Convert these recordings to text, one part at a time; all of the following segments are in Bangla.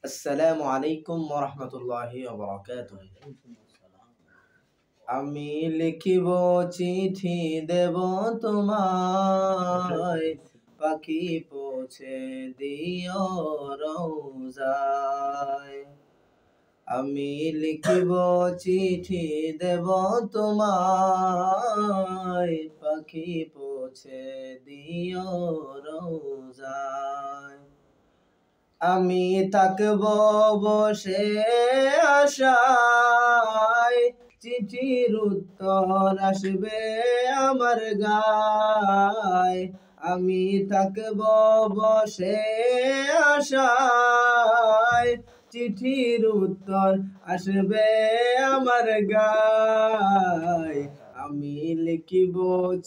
আসসালামু আলাইকুম ওয়া রাহমাতুল্লাহি ওয়া বারাকাতুহু। আমি লিখিব চিঠি দেব তোমায়, পাখি পৌঁছে দিও রওজায়। আমি লিখিব চিঠি দেব তোমায়, পাখি পৌঁছে দিও রওজায়। আমি থাকব বসে আশায়, চিঠির উত্তর আসবে আমার গায়। আমি থাকব বসে আশায়, চিঠির উত্তর আসবে আমার গায়। আমি লিখিব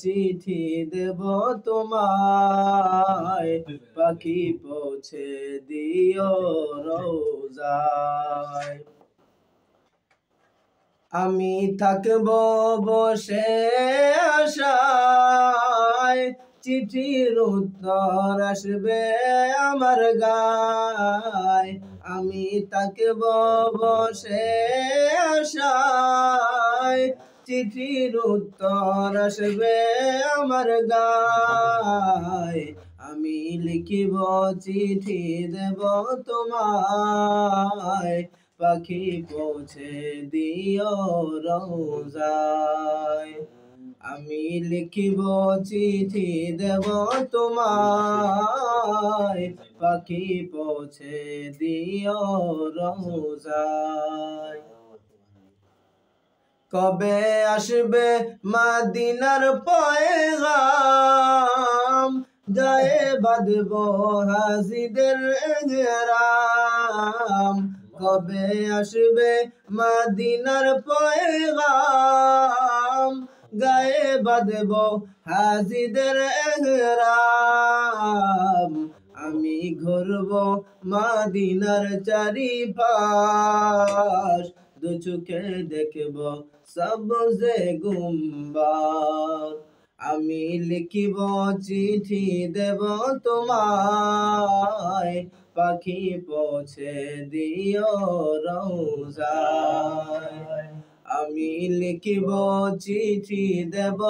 চিঠি দেব তোমায়, পাখি পৌঁছে দিও রওজায়। আমি থাকব বসে আশায়, চিঠির উত্তর আসবে আমার গায়। আমি থাকব বসে আশায়, চিঠির উত্তর আসবে আমার গায়। আমি লিখিব চিঠি দেব তোমায়, পাখি পৌঁছে দিও রওজায়। আমি লিখিব চিঠি দেব তোমায়, পাখি পৌঁছে দিও রওজায়। কবে আসবে মদিনার পয়গাম, গায়ে বাঁধব হাজিদের এহরাম। কবে আসবে মদিনার পয়গাম, গায়ে বাঁধব হাজিদের এহরাম। আমি ঘুরব মদিনার চারিপাশ, দু চোখে দেখব সবজে গুম্বাদ। আমি লিখিব চিঠি দেব তোমায়, পাখি পৌঁছে দিও রওজায়। আমি লিখিব চিঠি দেব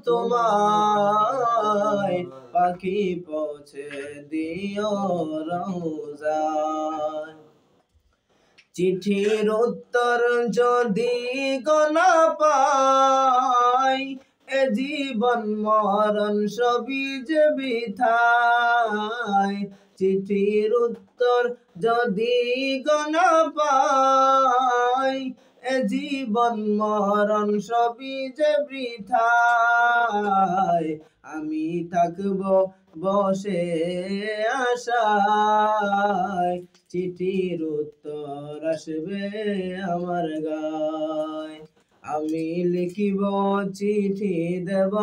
তোমায়, পাখি পৌঁছে দিও রওজায়। চিঠির উত্তর যদি না পাই, এ জীবন মরণ সবই যে বৃথায়। চিঠির উত্তর যদি না পাই, এ জীবন মরণ সবই যে বৃথায়। আমি থাকব বসে আশায়, চিঠির উত্তর আসবে আমার গায়। আমি লিখিব চিঠি দেব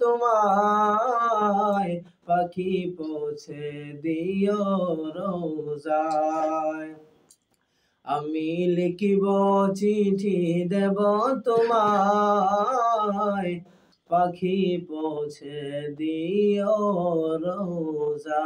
তোমায়, পাখি পৌঁছে দিও রওজায়। আমি লিখিব চিঠি দেব তোমায়, পাখি পৌঁছে দিও রওজায়।